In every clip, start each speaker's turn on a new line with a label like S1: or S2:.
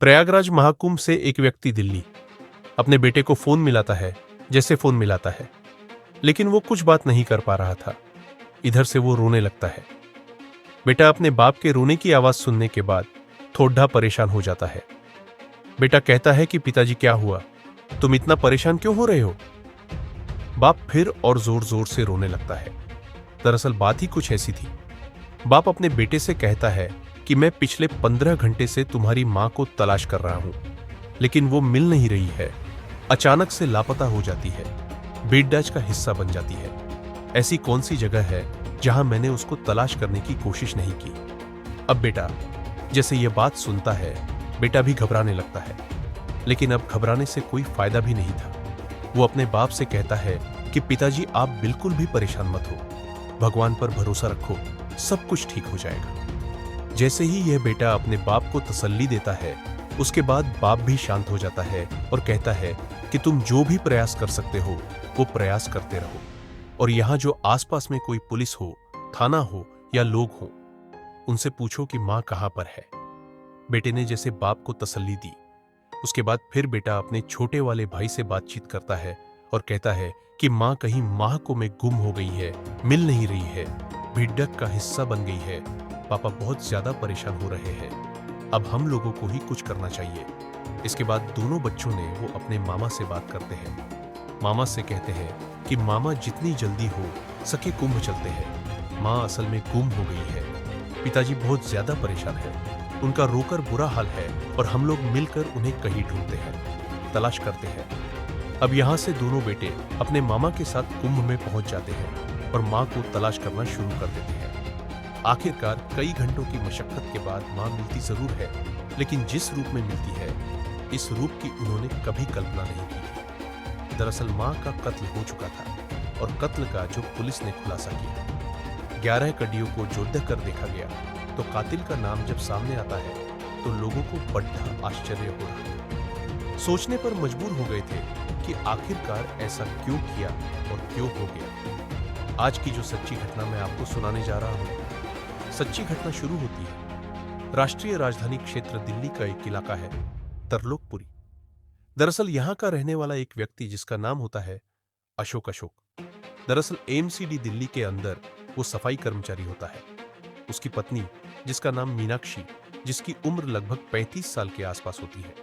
S1: प्रयागराज महाकुंभ से एक व्यक्ति दिल्ली अपने बेटे को फोन मिलाता है, जैसे फोन मिलाता है, लेकिन वो कुछ बात नहीं कर पा रहा था। इधर से वो रोने लगता है। बेटा अपने बाप के रोने की आवाज सुनने के बाद थोड़ा परेशान हो जाता है। बेटा कहता है कि पिताजी क्या हुआ, तुम इतना परेशान क्यों हो रहे हो? बाप फिर और जोर जोर से रोने लगता है। दरअसल बात ही कुछ ऐसी थी। बाप अपने बेटे से कहता है कि मैं पिछले 15 घंटे से तुम्हारी मां को तलाश कर रहा हूं, लेकिन वो मिल नहीं रही है। अचानक से लापता हो जाती है, बेड़डाच का हिस्सा बन जाती है। ऐसी कौन सी जगह है जहां मैंने उसको तलाश करने की कोशिश नहीं की? अब बेटा जैसे ये बात सुनता है, बेटा भी घबराने लगता है, लेकिन अब घबराने से कोई फायदा भी नहीं था। वो अपने बाप से कहता है कि पिताजी आप बिल्कुल भी परेशान मत हो, भगवान पर भरोसा रखो, सब कुछ ठीक हो जाएगा। जैसे ही यह बेटा अपने बाप को तसल्ली देता है, उसके बाद बाप भी शांत हो जाता है और कहता है कि तुम जो भी प्रयास कर सकते हो वो प्रयास करते रहो, और यहां जो आसपास में कोई पुलिस हो, थाना हो या लोग हो, उनसे पूछो कि मां कहां पर है। बेटे ने जैसे बाप को तसल्ली दी, उसके बाद फिर बेटा अपने छोटे वाले भाई से बातचीत करता है और कहता है कि मां कहीं महाकुंभ में गुम हो गई है, मिल नहीं रही है, भिड्डक का हिस्सा बन गई है। पापा बहुत ज्यादा परेशान हो रहे हैं, अब हम लोगों को ही कुछ करना चाहिए। इसके बाद दोनों बच्चों ने वो अपने मामा से बात करते हैं। मामा से कहते हैं कि मामा जितनी जल्दी हो सके कुंभ चलते हैं, माँ असल में गुम हो गई है। पिताजी बहुत ज्यादा परेशान है, उनका रोकर बुरा हाल है और हम लोग मिलकर उन्हें कहीं ढूंढते हैं, तलाश करते हैं। अब यहाँ से दोनों बेटे अपने मामा के साथ कुंभ में पहुंच जाते हैं और माँ को तलाश करना शुरू कर देते हैं। आखिरकार कई घंटों की मशक्कत के बाद मां मिलती जरूर है, लेकिन जिस रूप में मिलती है, इस रूप की उन्होंने कभी कल्पना नहीं की थी। दरअसल मां का कत्ल हो चुका था और कत्ल का जो पुलिस ने खुलासा किया, 11 कड़ियों को जोड़ कर देखा गया तो कातिल का नाम जब सामने आता है तो लोगों को बड़ा आश्चर्य हो रहा। सोचने पर मजबूर हो गए थे कि आखिरकार ऐसा क्यों किया और क्यों हो गया। आज की जो सच्ची घटना मैं आपको सुनाने जा रहा हूं, सच्ची घटना शुरू होती है राष्ट्रीय राजधानी क्षेत्र दिल्ली का एक इलाका है तरलोकपुरी। दरअसल यहां का रहने वाला एक व्यक्ति जिसका नाम होता है अशोक। दरअसल एमसीडी दिल्ली के अंदर वो सफाई कर्मचारी होता है। उसकी पत्नी जिसका नाम मीनाक्षी, जिसकी उम्र लगभग 35 साल के आसपास होती है।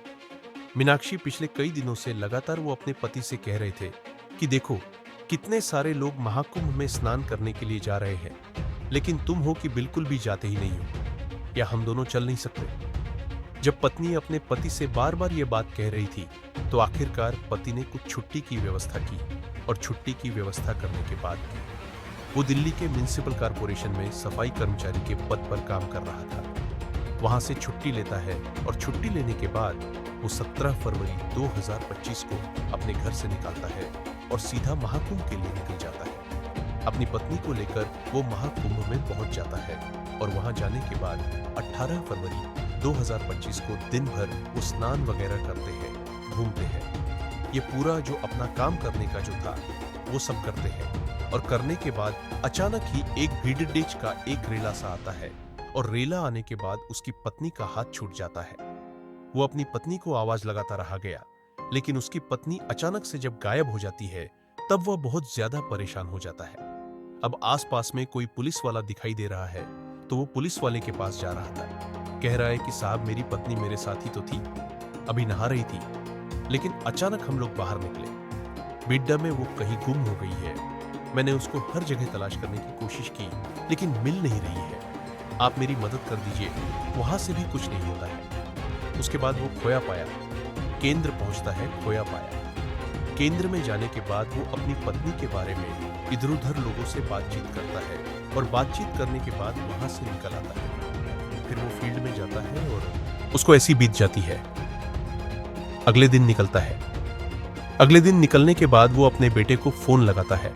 S1: मीनाक्षी पिछले कई दिनों से लगातार वो अपने पति से कह रहे थे कि देखो कितने सारे लोग महाकुंभ में स्नान करने के लिए जा रहे हैं, लेकिन तुम हो कि बिल्कुल भी जाते ही नहीं हो, या हम दोनों चल नहीं सकते। जब पत्नी अपने पति से बार बार ये बात कह रही थी तो आखिरकार पति ने कुछ छुट्टी की व्यवस्था की, और छुट्टी की व्यवस्था करने के बाद वो दिल्ली के म्युनिसिपल कॉर्पोरेशन में सफाई कर्मचारी के पद पर काम कर रहा था। वहां से छुट्टी लेता है और छुट्टी लेने के बाद वो 17 फरवरी 2025 को अपने घर से निकलता है और सीधा महाकुंभ के लिए निकल जाता है। अपनी पत्नी को लेकर वो महाकुंभ में पहुंच जाता है और वहां जाने के बाद 18 फरवरी 2025 को दिन भर वो स्नान वगैरह करते हैं, घूमते हैं। ये पूरा जो अपना काम करने का जो था वो सब करते हैं, और करने के बाद अचानक ही एक भीड़डेच का एक रेला सा आता है, और रेला आने के बाद उसकी पत्नी का हाथ छूट जाता है। वो अपनी पत्नी को आवाज लगाता रहा गया, लेकिन उसकी पत्नी अचानक से जब गायब हो जाती है तब वह बहुत ज्यादा परेशान हो जाता है। अब आसपास में कोई पुलिस वाला दिखाई दे रहा है तो वो पुलिस वाले के पास जा रहा था। कह रहा है कि साहब मेरी पत्नी मेरे साथ ही तो थी, अभी नहा रही थी, लेकिन अचानक हम लोग बाहर निकले। बिड्डा में वो कहीं गुम हो गई है। मैंने उसको हर जगह तलाश करने की कोशिश की, लेकिन मिल नहीं रही है। आप मेरी मदद कर दीजिए, वहां से भी कुछ नहीं होता है। उसके बाद वो खोया पाया केंद्र पहुंचता है। खोया पाया केंद्र में जाने के बाद वो अपनी पत्नी के बारे में इधर उधर लोगों से बातचीत करता है, और बातचीत करने के बाद वहां से निकल आता है। फिर वो फील्ड में जाता है और उसको ऐसी बीत जाती है। अगले दिन निकलता है। अगले दिन निकलने के बाद वो अपने बेटे को फोन लगाता है,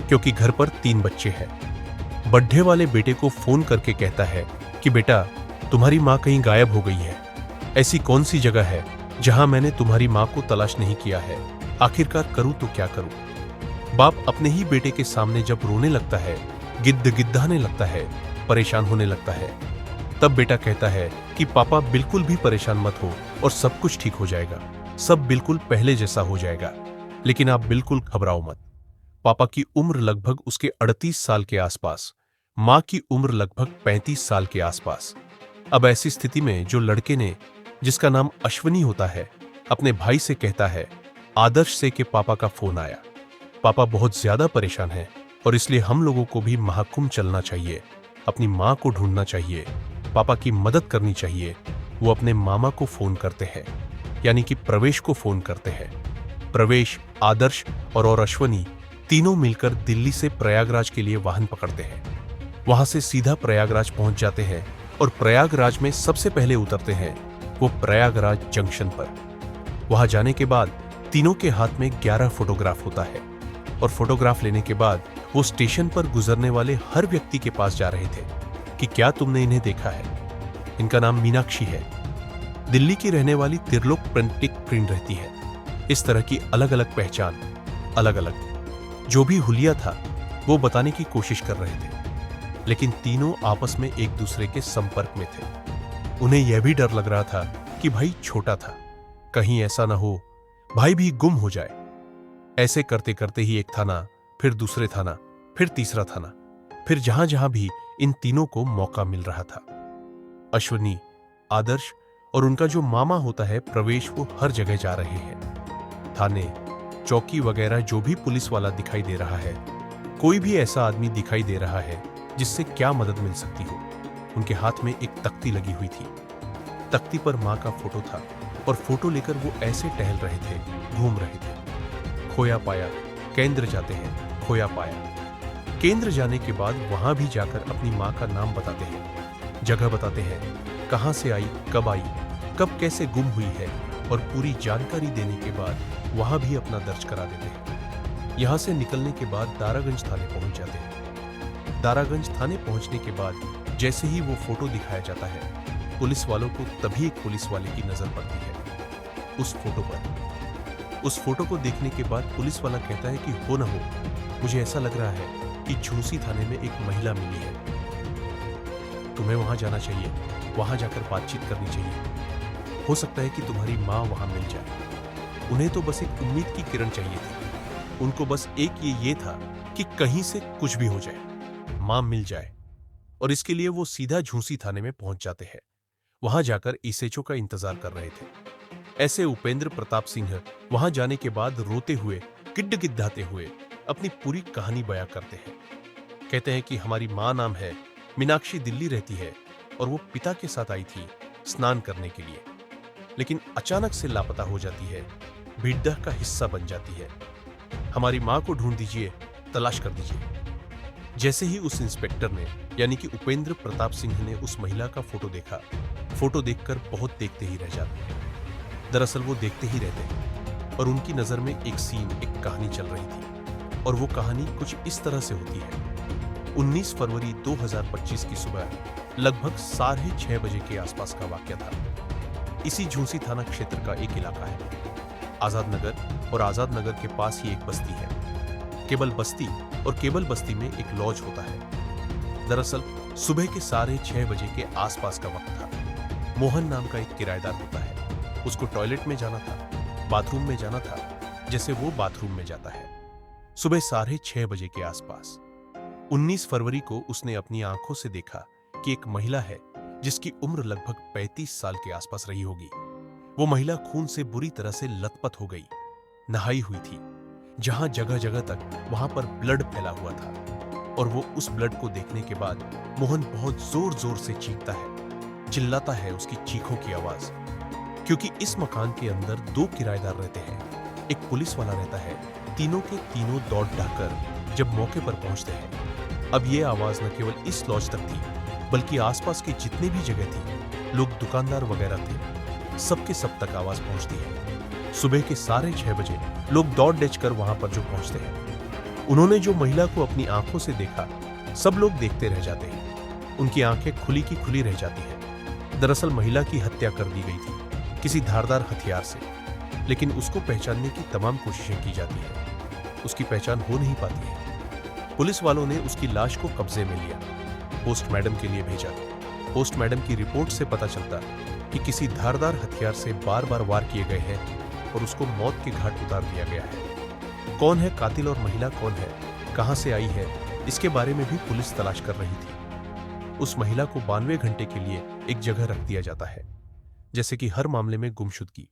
S1: क्योंकि घर पर 3 बच्चे हैं। बड्ढे वाले बेटे को फोन करके कहता है कि बेटा तुम्हारी माँ कहीं गायब हो गई है। ऐसी कौन सी जगह है जहां मैंने तुम्हारी माँ को तलाश नहीं किया है, आखिरकार करूं तो क्या करूं। बाप अपने ही बेटे के सामने जब रोने लगता है, गिद्दाने लगता है, परेशान होने लगता है। तब बेटा कहता है कि पापा बिल्कुल भी परेशान मत हो और सब कुछ ठीक हो जाएगा, सब बिल्कुल पहले जैसा हो जाएगा, लेकिन आप बिल्कुल घबराओ मत। पापा की उम्र लगभग उसके 38 साल के आसपास, मां की उम्र लगभग 35 साल के आसपास। अब ऐसी स्थिति में जो लड़के ने, जिसका नाम अश्वनी होता है, अपने भाई से कहता है आदर्श से कि पापा का फोन आया, पापा बहुत ज्यादा परेशान हैं और इसलिए हम लोगों को भी महाकुंभ चलना चाहिए, अपनी मां को ढूंढना चाहिए, पापा की मदद करनी चाहिए। वो अपने मामा को फोन करते हैं, यानी कि प्रवेश को फोन करते हैं। प्रवेश, आदर्श और अश्वनी तीनों मिलकर दिल्ली से प्रयागराज के लिए वाहन पकड़ते हैं। वहां से सीधा प्रयागराज पहुंच जाते हैं और प्रयागराज में सबसे पहले उतरते हैं वो प्रयागराज जंक्शन पर। वहां जाने के बाद तीनों के हाथ में 11 फोटोग्राफ होता है और फोटोग्राफ लेने के बाद वो स्टेशन पर गुजरने वाले हर व्यक्ति के पास जा रहे थे कि क्या तुमने इन्हें देखा है। इनका नाम मीनाक्षी है, दिल्ली की रहने वाली त्रिलोक प्रिंटिक प्रिंट रहती है। इस तरह की अलग अलग पहचान, अलग अलग जो भी हुलिया था वो बताने की कोशिश कर रहे थे, लेकिन तीनों आपस में एक दूसरे के संपर्क में थे। उन्हें यह भी डर लग रहा था कि भाई छोटा था, कहीं ऐसा ना हो भाई भी गुम हो जाए। ऐसे करते करते ही एक थाना, फिर दूसरे थाना, फिर तीसरा थाना, फिर जहां जहां भी इन तीनों को मौका मिल रहा था। अश्वनी, आदर्श और उनका जो मामा होता है प्रवेश, वो हर जगह जा रहे हैं। थाने, चौकी वगैरह जो भी पुलिस वाला दिखाई दे रहा है, कोई भी ऐसा आदमी दिखाई दे रहा है जिससे क्या मदद मिल सकती हो। उनके हाथ में एक तख्ती लगी हुई थी, तख्ती पर मां का फोटो था और फोटो लेकर वो ऐसे टहल रहे थे, घूम रहे थे। खोया पाया, केंद्र जाते हैं, खोया पाया। केंद्र जाने के बाद वहां भी जाकर अपनी मां का नाम बताते हैं, जगह बताते हैं, कहां से आई, कब कैसे गुम हुई है, और पूरी जानकारी देने के बाद वहां भी अपना दर्ज करा देते हैं। यहां से निकलने के बाद दारागंज थाने पहुंच जाते हैं। दारागंज थाने पहुंचने के बाद जैसे ही वो फोटो दिखाया जाता है, पुलिस वालों को तभी एक पुलिस वाले की नजर पड़ती है उस फोटो पर। उस फोटो को देखने के बाद पुलिस वाला कहता है कि हो न हो, मुझे ऐसा लग रहा है कि झूंसी थाने में एक महिला मिली है, तुम्हें वहां जाना चाहिए, वहां जाकर बातचीत करनी चाहिए। हो सकता है कि तुम्हारी मां वहां मिल जाए। उन्हें तो बस एक उम्मीद की किरण चाहिए थी, उनको बस एक ये था कि कहीं से कुछ भी हो जाए, मां मिल जाए, और इसके लिए वो सीधा झूंसी थाने में पहुंच जाते हैं। वहां जाकर एसएचओ का इंतजार कर रहे थे। ऐसे उपेंद्र प्रताप सिंह वहां जाने के बाद रोते हुए, गिड़गिड़ाते हुए अपनी पूरी कहानी बयां करते हैं। कहते हैं कि हमारी मां नाम है मीनाक्षी, दिल्ली रहती है और वो पिता के साथ आई थी स्नान करने के लिए, लेकिन अचानक से लापता हो जाती है, भीड़दह का हिस्सा बन जाती है। हमारी मां को ढूंढ दीजिए, तलाश कर दीजिए। जैसे ही उस इंस्पेक्टर ने, यानी कि उपेंद्र प्रताप सिंह ने उस महिला का फोटो देखा, फोटो देखकर बहुत देखते ही रह जाते हैं। दरअसल वो देखते ही रहते हैं और उनकी नजर में एक सीन, एक कहानी चल रही थी, और वो कहानी कुछ इस तरह से होती है। 19 फरवरी 2025 की सुबह लगभग 6:30 बजे के आसपास का वाकया था। इसी झूंसी थाना क्षेत्र का एक इलाका है, आजाद नगर, और आजाद नगर के पास ही एक बस्ती है, केबल बस्ती, और केबल बस्ती में एक लॉज होता है। दरअसल सुबह के 6:30 बजे के आसपास का वक्त था। मोहन नाम का एक किराएदार होता है, उसको टॉयलेट में जाना था, बाथरूम में जाना था, जैसे वो बाथरूम में जाता है। सुबह 6:30 बजे के आसपास 19 फरवरी को उसने अपनी आंखों से देखा कि एक महिला है जिसकी उम्र लगभग 35 साल के आसपास रही होगी। वो महिला खून से बुरी तरह से लथपथ हो गई, नहाई हुई थी, जहां जगह जगह तक वहां पर ब्लड फैला हुआ था, और वो उस ब्लड को देखने के बाद मोहन बहुत जोर जोर से चीखता है, चिल्लाता है, उसकी चीखों की आवाज। क्योंकि इस मकान के अंदर 2 किराएदार रहते हैं, एक पुलिस वाला रहता है। तीनों के तीनों दौड़ ढाकर जब मौके पर पहुंचते हैं, अब ये आवाज न केवल इस लॉज तक थी, बल्कि आसपास की जितनी भी जगह थी, लोग, दुकानदार वगैरह थे, सबके सब तक आवाज पहुंचती है। सुबह के 6:30 बजे लोग दौड़ डेच कर वहां पर जो पहुंचते हैं, उन्होंने जो महिला को अपनी आंखों से देखा, सब लोग देखते रह जाते हैं, उनकी आंखें खुली की खुली रह जाती हैं। दरअसल महिला की हत्या कर दी गई थी किसी धारदार हथियार से, लेकिन उसको पहचानने की तमाम कोशिशें की जाती हैं, उसकी पहचान हो नहीं पाती है। पुलिस वालों ने उसकी लाश को कब्जे में लिया, पोस्टमार्टम के लिए भेजा। पोस्टमार्टम की रिपोर्ट से पता चलता कि किसी धारदार हथियार से बार बार वार किए गए हैं और उसको मौत के घाट उतार दिया गया है। कौन है कातिल और महिला कौन है, कहां से आई है, इसके बारे में भी पुलिस तलाश कर रही थी। उस महिला को 92 घंटे के लिए एक जगह रख दिया जाता है। जैसे कि हर मामले में गुमशुदगी,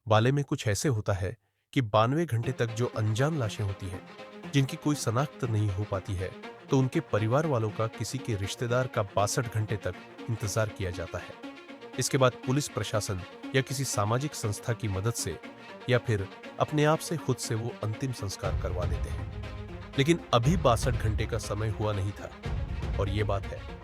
S1: बाले में कुछ ऐसे होता है कि 92 घंटे तक जो अनजान लाशें होती हैं, जिनकी कोई शनाख्त नहीं हो पाती है, तो उनके परिवार वालों का किसी के रिश्तेदार का 62 घंटे तक इंतजार किया जाता है। इसके बाद पुलिस प्रशासन या किसी सामाजिक संस्था की मदद से या फिर अपने आप से खुद से वो अंतिम संस्कार करवा लेते हैं। लेकिन अभी 62 घंटे का समय हुआ नहीं था और ये बात है